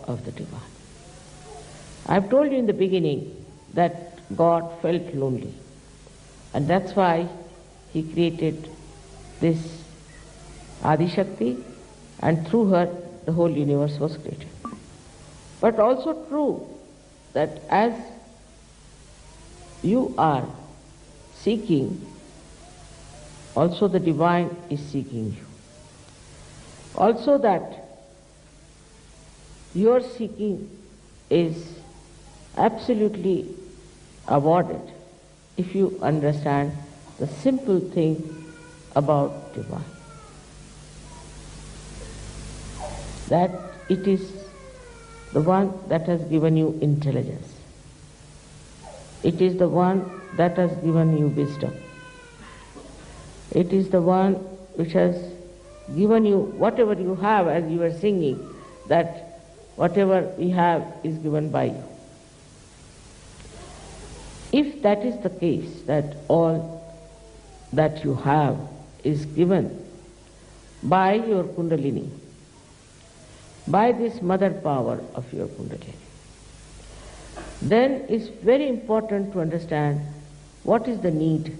of the divine. I've told you in the beginning that God felt lonely, and that's why He created this Adi Shakti, and through her the whole universe was created. But also true that as you are seeking, also the divine is seeking you. Also that your seeking is absolutely awarded if you understand the simple thing about divine. That it is the one that has given you intelligence. It is the one that has given you wisdom. It is the one which has given you whatever you have, as you were singing, that whatever we have is given by you. If that is the case, that all that you have is given by your Kundalini, by this mother power of your Kundalini, then it's very important to understand what is the need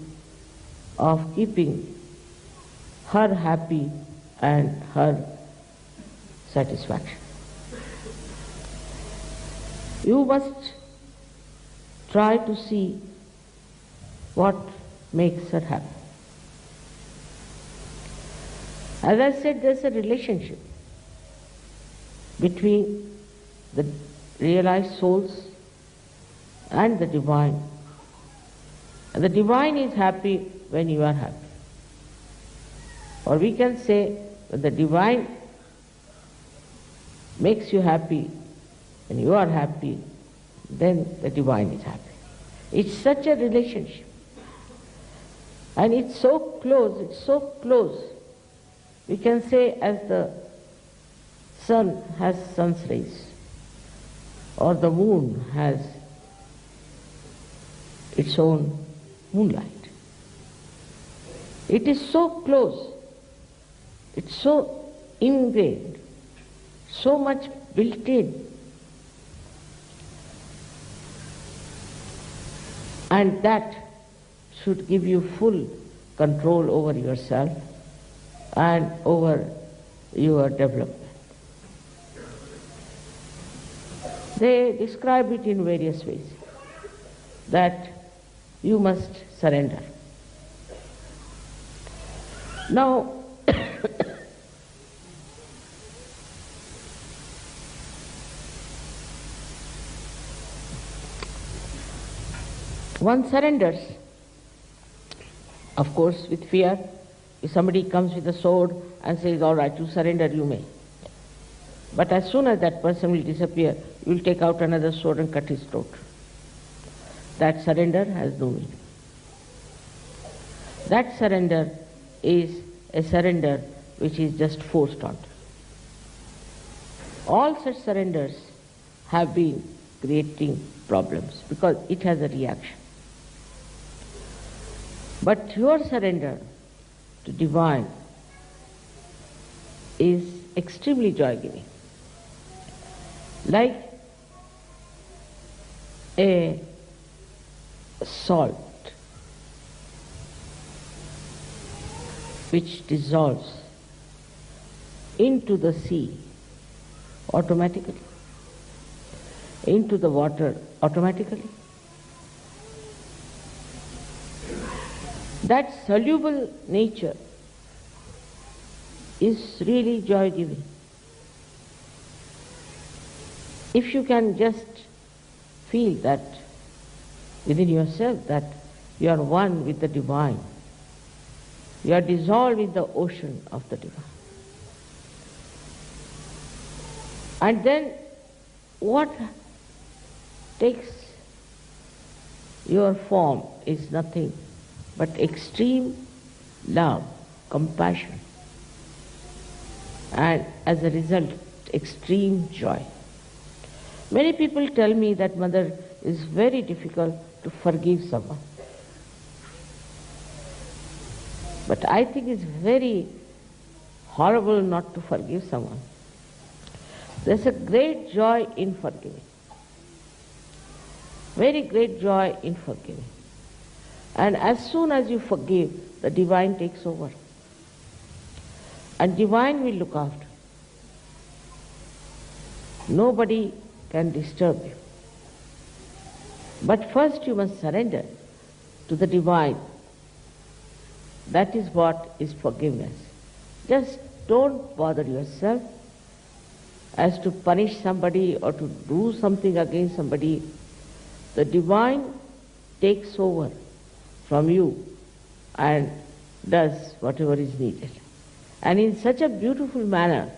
of keeping her happy and her satisfaction. You must try to see what makes her happy. As I said, there's a relationship between the realized souls and the divine. And the divine is happy when you are happy. Or we can say that the divine makes you happy when you are happy, then the divine is happy. It's such a relationship. And it's so close. We can say as the sun has sun's rays, or the moon has its own moonlight. It is so close, it's so ingrained, so much built in. And that should give you full control over yourself and over your development. They describe it in various ways, that you must surrender. Now, one surrenders, of course, with fear. If somebody comes with a sword and says, all right, you surrender, you may. But as soon as that person will disappear, you will take out another sword and cut his throat. That surrender has no meaning. That surrender is a surrender which is just forced on. All such surrenders have been creating problems because it has a reaction. But your surrender to divine is extremely joy-giving. Like a salt which dissolves into the sea automatically, into the water automatically. That soluble nature is really joy-giving. If you can just feel that within yourself, that you are one with the divine, you are dissolved in the ocean of the divine. And then what takes your form is nothing but extreme love, compassion, and as a result, extreme joy. Many people tell me that, Mother, it's very difficult to forgive someone. But I think it's very horrible not to forgive someone. There's a great joy in forgiving. Very great joy in forgiving. And as soon as you forgive, the divine takes over. And divine will look after. Nobody can disturb you. But first you must surrender to the divine. That is what is forgiveness. Just don't bother yourself as to punish somebody or to do something against somebody. The divine takes over from you and does whatever is needed. And in such a beautiful manner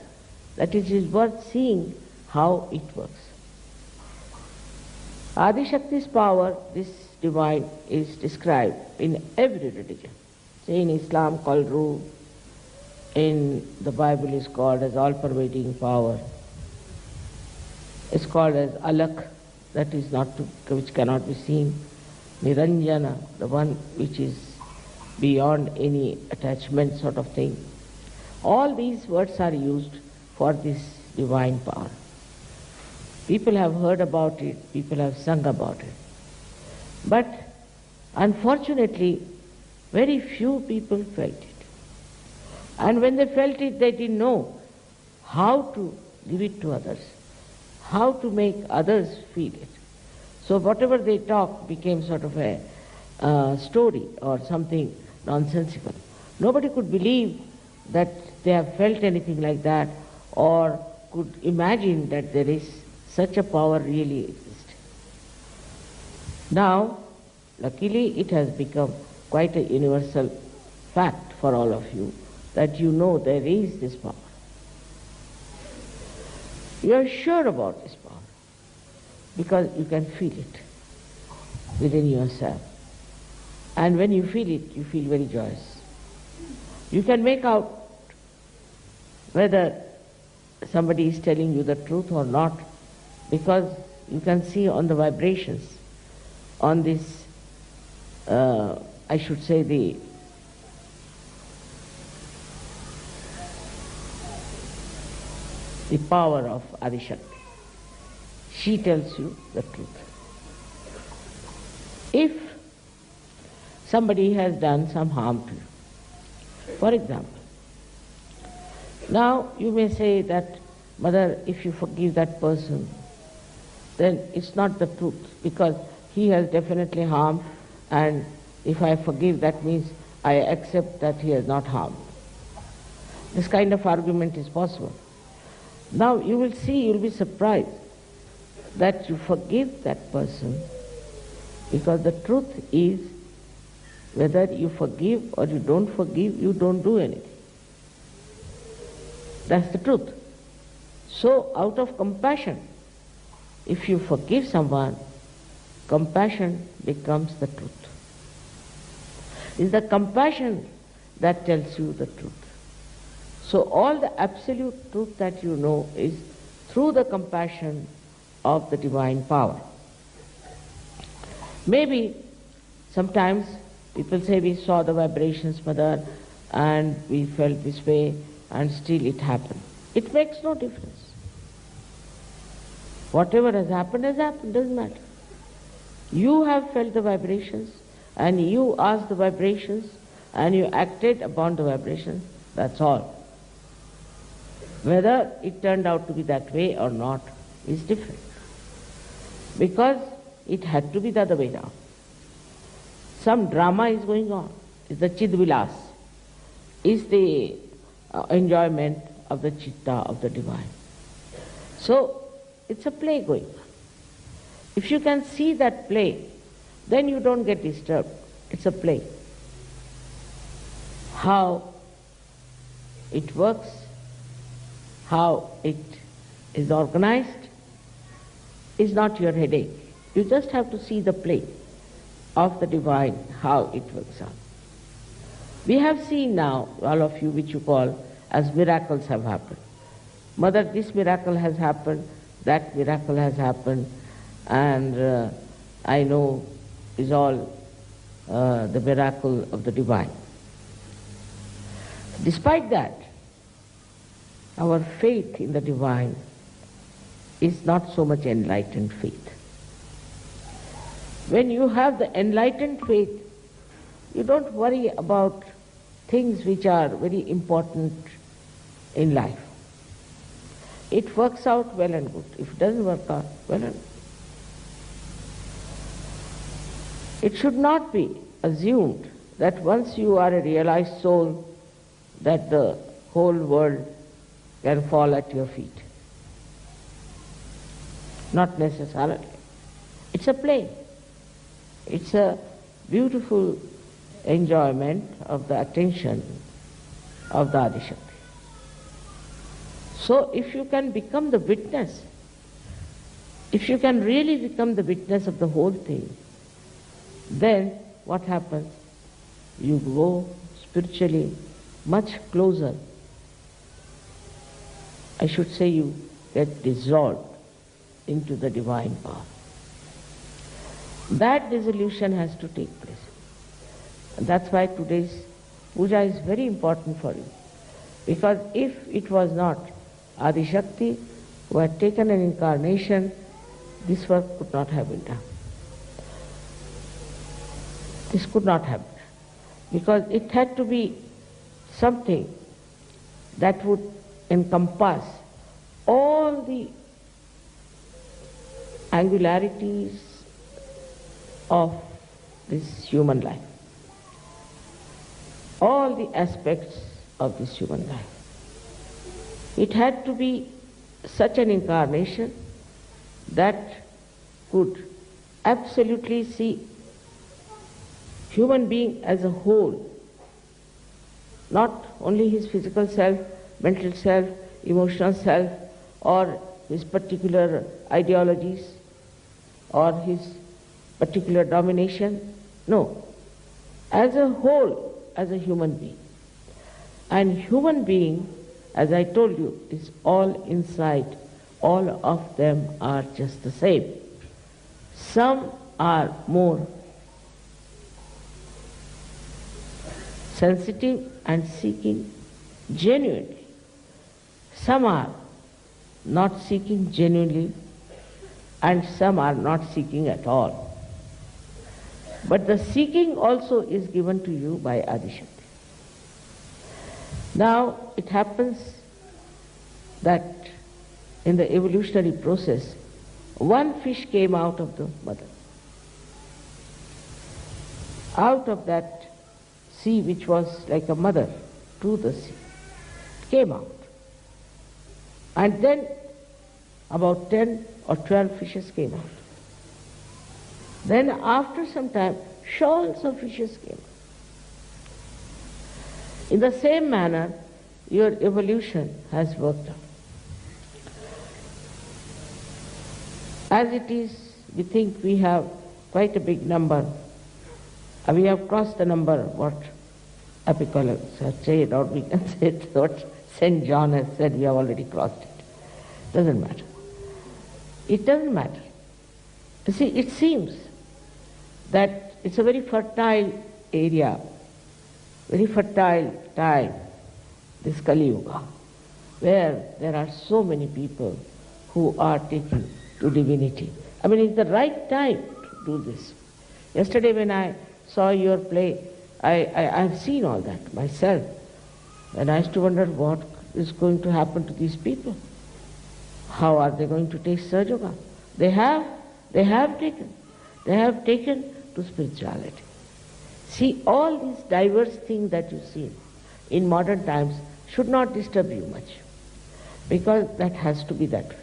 that it is worth seeing how it works. Adi Shakti's power, this divine, is described in every religion. Say in Islam called Ruh, in the Bible is called as all-pervading power. It's called as Alak, that is which cannot be seen. Niranjana, the one which is beyond any attachment sort of thing. All these words are used for this divine power. People have heard about it, people have sung about it. But unfortunately, very few people felt it. And when they felt it, they didn't know how to give it to others, how to make others feel it. So whatever they talked became sort of a story or something nonsensical. Nobody could believe that they have felt anything like that or could imagine that there is such a power really exists. Now, luckily it has become quite a universal fact for all of you that you know there is this power. You are sure about this power because you can feel it within yourself. And when you feel it, you feel very joyous. You can make out whether somebody is telling you the truth or not, because you can see on the vibrations, on this, I should say the power of Adi Shakti. She tells you the truth. If somebody has done some harm to you, for example, now you may say that, Mother, if you forgive that person, then it's not the truth, because he has definitely harmed, and if I forgive, that means I accept that he has not harmed. This kind of argument is possible. Now you will see, you will be surprised that you forgive that person, because the truth is, whether you forgive or you don't forgive, you don't do anything. That's the truth. So out of compassion, if you forgive someone, compassion becomes the truth. It's the compassion that tells you the truth. So all the absolute truth that you know is through the compassion of the divine power. Maybe sometimes people say we saw the vibrations, Mother, and we felt this way, and still it happened. It makes no difference. Whatever has happened, doesn't matter. You have felt the vibrations, and you asked the vibrations, and you acted upon the vibrations, that's all. Whether it turned out to be that way or not is different. Because it had to be the other way now. Some drama is going on. It's the Chidvilas. It's the enjoyment of the Chitta, of the divine. So, it's a play going on. If you can see that play, then you don't get disturbed. It's a play. How it works, how it is organized, is not your headache. You just have to see the play of the divine, how it works out. We have seen now, all of you, which you call as miracles have happened. Mother, this miracle has happened, that miracle has happened, and I know is all the miracle of the divine. Despite that, our faith in the divine is not so much enlightened faith. When you have the enlightened faith, you don't worry about things which are very important in life. It works out well and good. If it doesn't work out, well and good. It should not be assumed that once you are a realized soul, that the whole world can fall at your feet. Not necessarily. It's a play. It's a beautiful enjoyment of the attention of the Adishakti. So if you can become the witness, if you can really become the witness of the whole thing, then what happens? You go spiritually much closer. I should say you get dissolved into the divine power. That dissolution has to take place. And that's why today's puja is very important for you. Because if it was not Adi Shakti who had taken an incarnation, this work could not have been done. This could not have been done. Because it had to be something that would encompass all the angularities of this human life, all the aspects of this human life. It had to be such an incarnation that could absolutely see human being as a whole, not only his physical self, mental self, emotional self, or his particular ideologies, or his particular domination. No. As a whole, as a human being. And human being, as I told you, is all inside. All of them are just the same. Some are more sensitive and seeking genuinely. Some are not seeking genuinely, and some are not seeking at all. But the seeking also is given to you by Adi Shakti. Now it happens that in the evolutionary process, one fish came out of the mother. Out of that sea which was like a mother to the sea, came out. And then about 10 or 12 fishes came out. Then after some time, shoals of fishes came out. In the same manner, your evolution has worked out. As it is, we think we have quite a big number. We have crossed the number, what Apicurus has said, or we can say what St. John has said, we have already crossed it. Doesn't matter. It doesn't matter. You see, it seems that it's a very fertile area, very fertile time, this Kali Yuga, where there are so many people who are taking to divinity. I mean, it's the right time to do this. Yesterday when I saw your play, I've seen all that myself, and I used to wonder what is going to happen to these people. How are they going to take Sahaja Yoga? They have taken to spirituality. See, all these diverse things that you see in modern times should not disturb you much, because that has to be that way.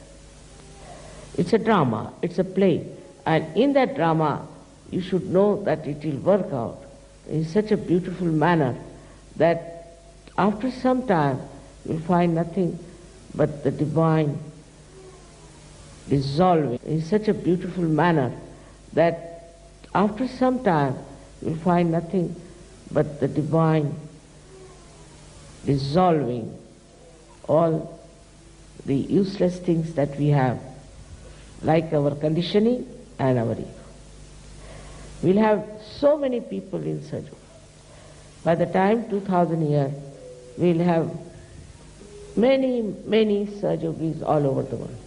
It's a drama, it's a play, and in that drama you should know that it will work out in such a beautiful manner that after some time you'll find nothing but the divine dissolving in such a beautiful manner that after some time you'll find nothing but the divine dissolving all the useless things that we have, like our conditioning and our ego. We'll have so many people in Sahaja Yoga. By the time 2000 years, we'll have many Sahaja Yogis all over the world.